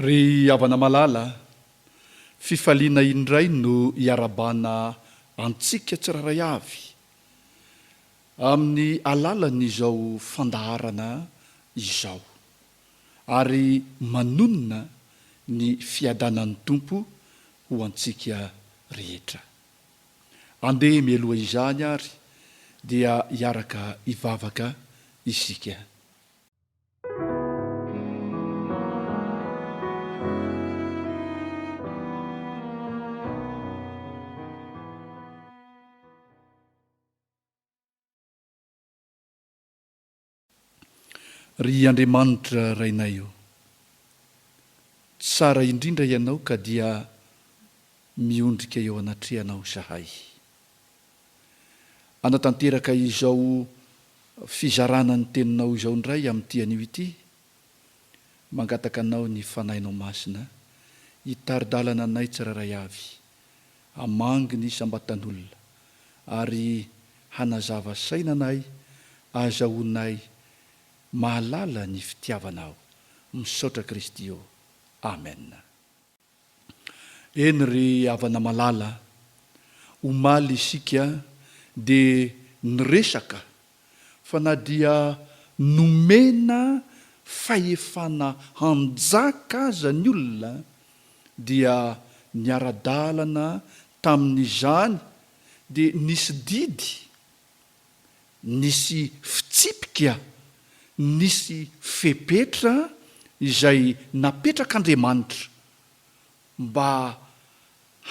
Ry havana malala, fifaliana indray no iarabana antsika tsiraray avy amin'ny alalan'izao fandaharana izao, ary manonona ny fiadanan'ny tompo ho antsika rehetra. Andeha mialoha izany ary dia hiaraka hivavaka isika. Ry Andriamanitra rainay io, tsara indrindra ianao ka dia miondrika eo anatrehanao zahay. Anatanteraka izao fizarana ny teninao izao indray amin'ity anio ity, mangataka anao ny fanahinao masina, hitaridalana anay tsiraray avy, hamangy ny sambatan'olona, ary hanazava sainanay, azahoanay mahalala ny fitiavanao. Misaotra Kristy eo. Amen. Eny ry havana malala, omaly isika dia niresaka fa na dia nomena fahefana hanjaka aza ny olona dia niara-dalana tamin'izany dia nisy didy, nisy fitsipika, nisy fepetra izay napetrak'Andriamanitra mba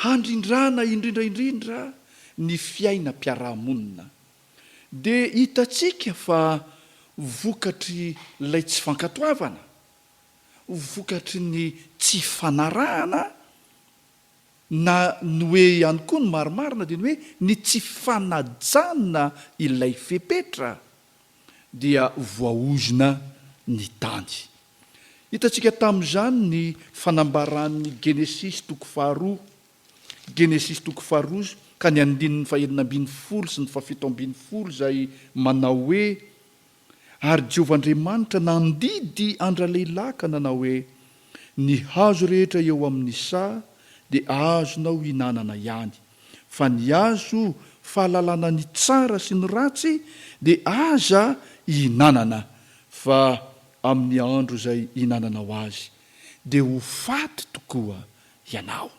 handrindrana indrindraindrindra ny fiainam-piarahamonina. Dia hitatsika fa vokatry ilay tsy fankatoavana, vokatry ny tsy fanarahana, na ny hoe ihany koa ny marimarina dia ny hoe ny tsy fanajana ilay fepetra dia voaozona ny tany. Hitatsika tamin'izany ny fanambaran'ny Genesis toko faharoa, Genesis toko faharoa ka ny andininy fahaenina ambin'ny folo sy ny fahafito ambin'ny folo, izay manao hoe: ary Jehovah Andriamanitra nandidy andra-lehilahy ka nanao hoe, ny hazo rehetra eo amin'ny saha dia azonao hinanana ihany, fa ny hazo fahalalana ny tsara sy ny ratsy dia aza hinanana, fa amin'ny andro izay hinananao azy dia ho faty tokoa ianao.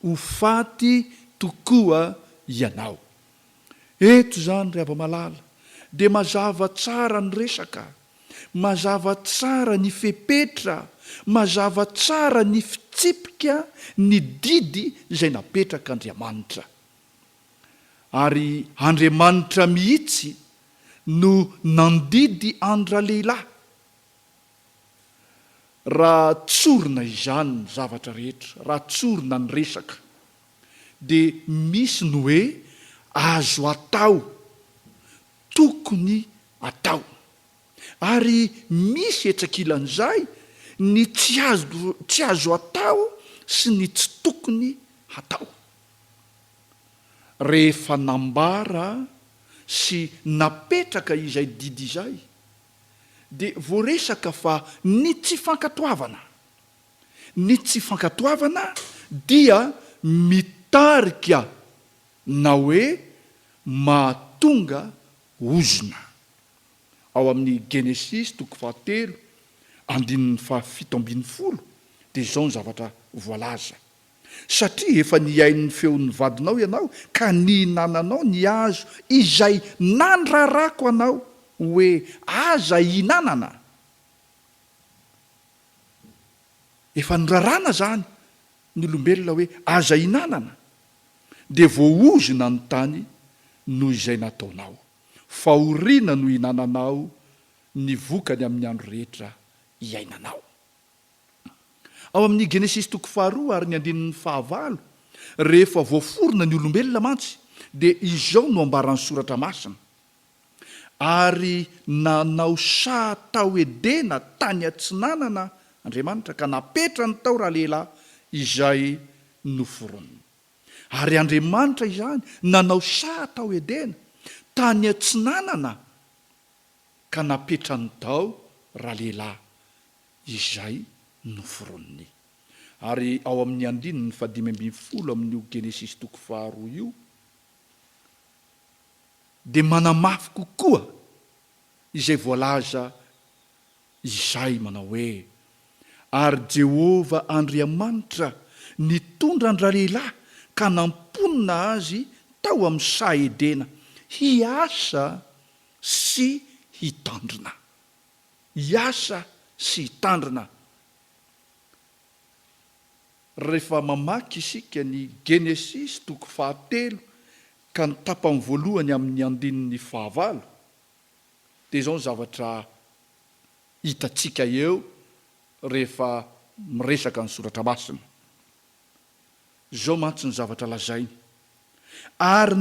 Ho faty tokoa ianao. Eto zany ry hava-malala, dia mazava tsara ny resaka, mazava tsara ny fepetra, mazava tsara ny fitsipika, ny didy izay napetrak'Andriamanitra. Ary Andriamanitra mihitsy no nandidy andra-lehilahy. Raha tsorina izany ny zavatra rehetra, raha tsorina ny resaka, dia misy ny hoe azo atao, tokony atao. Ary misy etsakilan'izay ny tsy azo atao sy ny tsy tokony atao. Rehefa nambara sy napetraka izay didy izay, dia voaresaka fa ny tsy fankatoavana, ny tsy fankatoavana dia mitarika na hoe mahatonga ozona. Ao amin'ny Genesis toko fahatelo andininy fahafito ambin'ny folo dia izao ny zavatra voalaza: satria efa niain'ny feon'ny vadinao ianao ka nihinananao ny hazo izay nandrarako anao hoe aza hinanana. Efa nirarana zany ny olombelona hoe aza hinanana, dia voaozona ny tany noho izay nataonao. Fahoriana no hinananao ny vokany amin'ny andro rehetra iainanao. Ao amin'ny Genesis toko faharoa ary ny andinin'ny fahavalo, rehefa voaforona ny olombelona mantsy, dia izao no ambaran'ny soratra masina: ary nanao saha tao edena tany atsinanana Andriamanitra ka napetra ny tao raha-lehilahy izay noforoniny. Ary Andriamanitra izany nanao saha tao edena tany atsinanana ka napetra ny tao raha-lehilahy izay noforoniny. Ary ao amin'ny andininy 5:10 amin'io Genesis 2 io dia manamafy kokoa izay voalaza izay manao hoe ary Jehova Andriamanitra nitondra an-dralehilahy ka namponina azy tao amin'ny Saedena hiasa sy hitandrina. Hiasa sy hitandrina. Rehefa mamaky isika ny Genesis 3 ka ny tapany voalohany amin'ny andininy 9 dia izao ny zavatra hitatsika eo rehefa miresaka ny soratra masina. Zao mantsy ny zavatra lazainy. Ary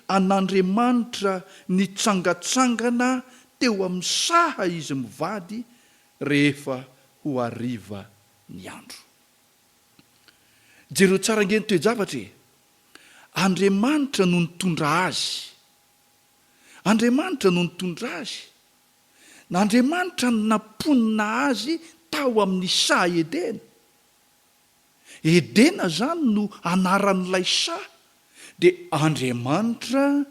an'Andriamanitra nitsangatsangana teo amin'ny saha izy mivady rehefa ho hariva ny andro. Jereo tsara ngeny toe-javatra e. Andriamanitra no nitondra azy. Andriamanitra no nitondra azy. N'Andriamanitra no namponina azy tao amin'ny Saedena. Edena zany no anaran'ilay saha. Dia Andriamanitra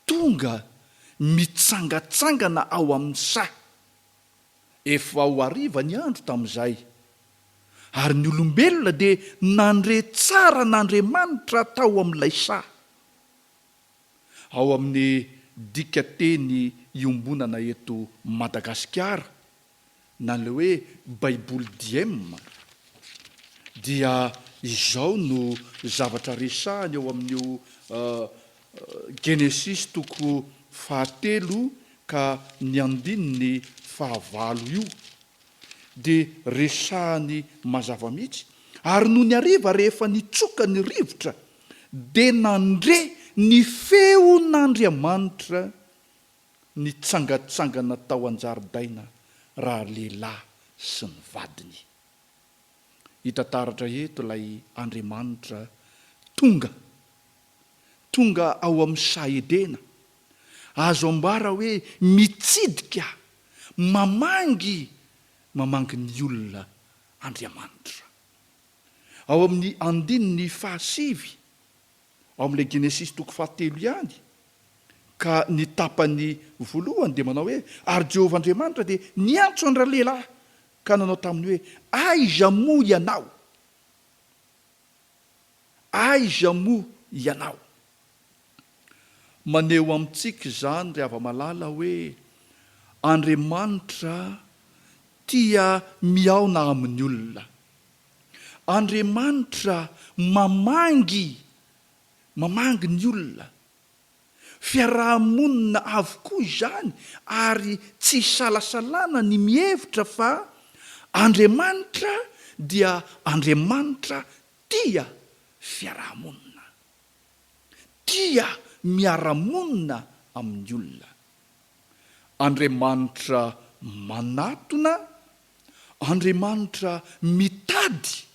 tonga mitsangatsangana ao amin'ny saha. Efa ho hariva ny andro tamin'izay. Ary ny olombelona dia nandre tsara n'Andriamanitra tao amin'ilay saha. Ao amin'ny dika teny iombonana eto Madagasikara, na le hoe Baiboly Diem, dia izao no zavatra resahany ao amin'io Genesis 3 ka ny andininy 9 io. Dia resahany mazava mihitsy. Ary no ny hariva rehefa nitsoka ny rivotra dia nandre ny feon'Andriamanitra nitsangatsangana tao an-jaridaina raha lehilahy sy ny vadiny. Hitataratra eto ilay Andriamanitra tonga ao amin'ny Saedena. Azo ambara hoe mitsidika mamangy ny olona Andriamanitra. Ao amin'ny andininy 7 ao amin'ilay Genesis 3 ihany ka ny tapany voalohany dia manao hoe ary Jehova Andriamanitra dia niantso an-dra lehilahy ka nanao taminy hoe aiza moa ianao? Aiza moa ianao? Maneho amintsika izany ry hava-malala hoe Andriamanitra tia miaona amin'ny olona. Andriamanitra mamangy ny olona. Fiarahamonina avokoa izany ary tsy salasalana ny mihevitra fa Andriamanitra dia Andriamanitra tia fiarahamonina. Tia miaramonina amin'ny olona. Andriamanitra manatona, Andriamanitra mitady.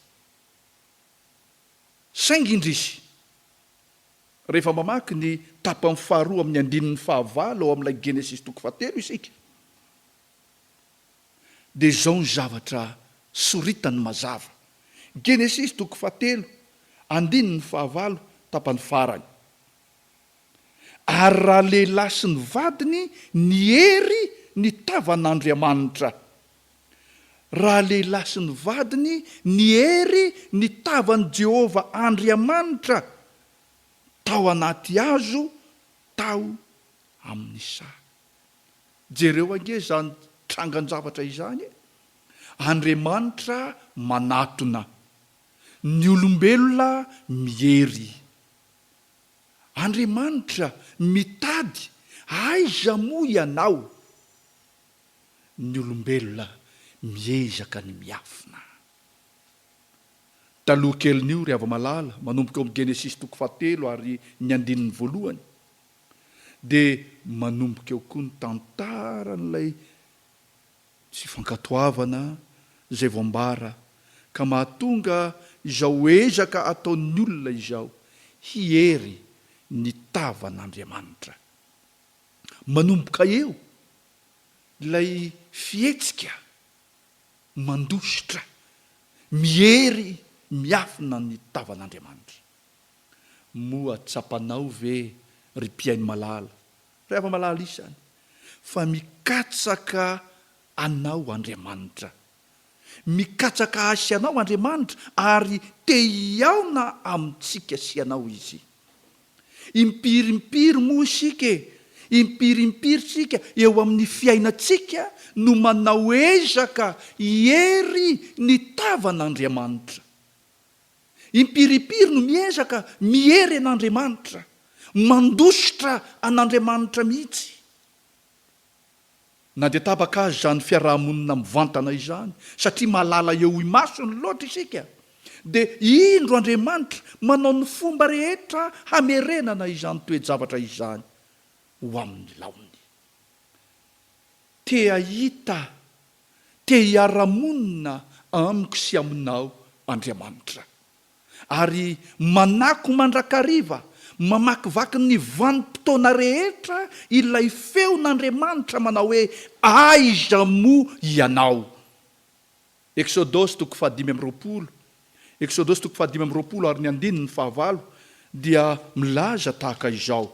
Saingy indrisy rehefa mamaky ny tapany 2 amin'ny andininy 9 ao amin'ilay Genesis 3 isika, dia izao ny zavatra soritany mazava. Genesis 3 andininy 9 tapany farany. Ary raha lehilahy sy ny vadiny niery ny tavan'Andriamanitra. Raha lehilahy sy ny vadiny niery ny tavan'i Jehova Andriamanitra tao anaty hazo, tao amin'ny saha. Jereo ange izany trangan-javatra izany. Andriamanitra manatona, ny olombelona miery. Andriamanitra mitady, aiza moa ianao? Ny olombelona miezaka ny miafina. Taloha kelin'io ry hava-malala, manomboka amin'ny Genesis 3 ary ny andininy voalohany, dia manomboka eo koa ny tantaran'ilay tsy fankatoavana izay voambara ka mahatonga izao ezaka ataon'ny olona izao hiery ny tavan'Andriamanitra. Manomboka eo ilay fihetsika mandositra miery miafina ny tavan'Andriamanitra. Moa tsapanao ve ry mpiainy malala, rehefa malala isany, fa mikatsaka anao Andriamanitra, mikatsaka asy anao Andriamanitra, ary te hiaona amintsika sy anao izy. Impirimpiry moa isika, impirimpiry sika eo amin'ny fiainatsika no manao ezaka hiery ny tavan'Andriamanitra. Impiripiry no miezaka miery an'Andriamanitra, mandositra an'Andriamanitra mihitsy. Na dia tabaka azy zany fiarahamonina mivantana izany, satria mahalala eo imasony loatra isika, dia indro Andriamanitra manao ny fomba rehetra hamerenana izany toe-javatra izany ho amin'ny laony. Te ahita, te hiara-monina amiko sy aminao Andriamanitra, ary manako mandrakariva, mamakivaky ny vanim-potoana rehetra ilay feon'Andriamanitra manao hoe aiza moa ianao. Exodosy 5:20, Exodosy 5:20 ary ny 9:9 dia milaza tahaka izao: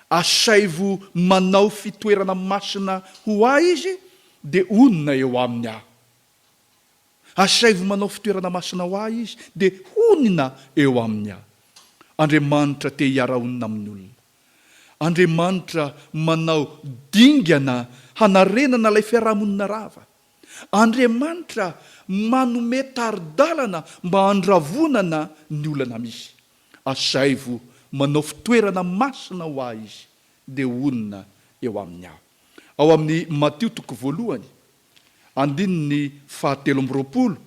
asaivo manao fitoerana masina ho ahy izy, dia onona eo aminy aho. Asaivo manao fitoerana masina ho ahy izy, dia onina eo aminy aho. Andriamanitra te hiara-onina amin'ny olona. Andriamanitra manao dingana hanarenana ilay fiarahamonina rava. Andriamanitra manome taridalana mba handravonana ny olana misy. Asaivo manao fitoerana masina ho ahy izy, dia onina eo amin'ny aho. Ao amin'ny Matio 1:20, andininy 7:20,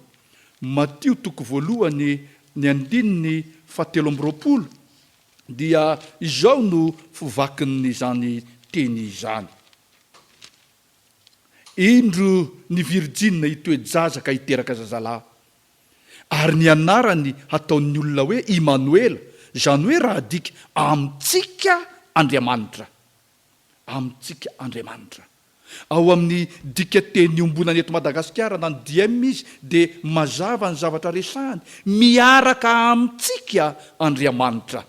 Matio 1:20 ny andininy 7:20, dia izao no fivakin'izany teny izany: indro ny Virjina hitoe-jazaka hiteraka zazalahy, ary ny anarany ataon'ny olona hoe Imanoela, zany hoe raha adika amintsika Andriamanitra. Amintsika Andriamanitra. Ao amin'ny dika teny ombonany eto Madagasikara na ny DM izy, dia mazava ny zavatra resahany: miaraka amintsika Andriamanitra.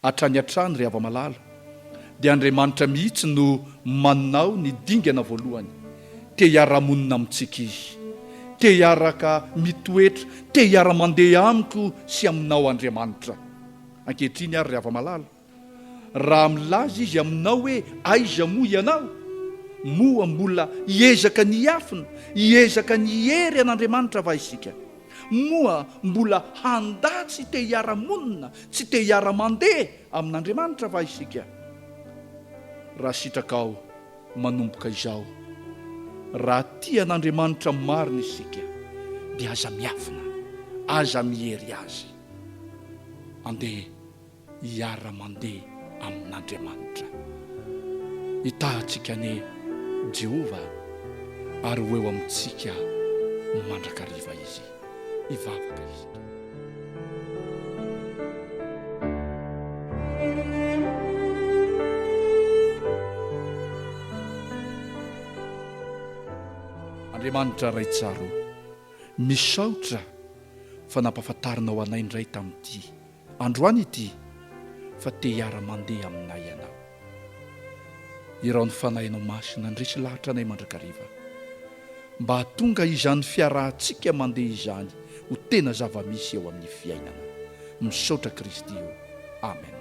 Hatrany hatrany ry hava-malala, dia Andriamanitra mihitsy no manao ny dingana voalohany. Te hiara-monina amintsika izy, te hiaraka mitoetra, te hiara-mandeha amiko sy aminao Andriamanitra. Ankehitriny ary ry hava-malala, raha milaza izy aminao hoe aiza moa ianao, moa mbola hiezaka ny hiafina, hiezaka ny hiery an'Andriamanitra va isika? Moa mbola handatsy te hiara-monina, tsy te hiara-mandeha amin'Andriamanitra va isika? Raha sitrakao manomboka izao, raha tia an'Andriamanitra marina isika, dia aza miafina, aza miery azy, andeha hiara-mandeha amin'Andriamanitra. Hitahantsika ne Jehova, ary ho eo amintsika mandrakariva izy, hivavaka izy. Andriamanitra ray tsaro, misaotra fa nampafantarinao anay indray tamin'ity androany ity, fa te hiara-mandeha aminay ianao. Irao ny fanahinao masina andresy lahatra anay mandrakariva, mba hatonga izany fiarahantsika mandeha izany ho tena zava-misy eo amin'ny fiainana. Misaotra Kristy eo. Amen.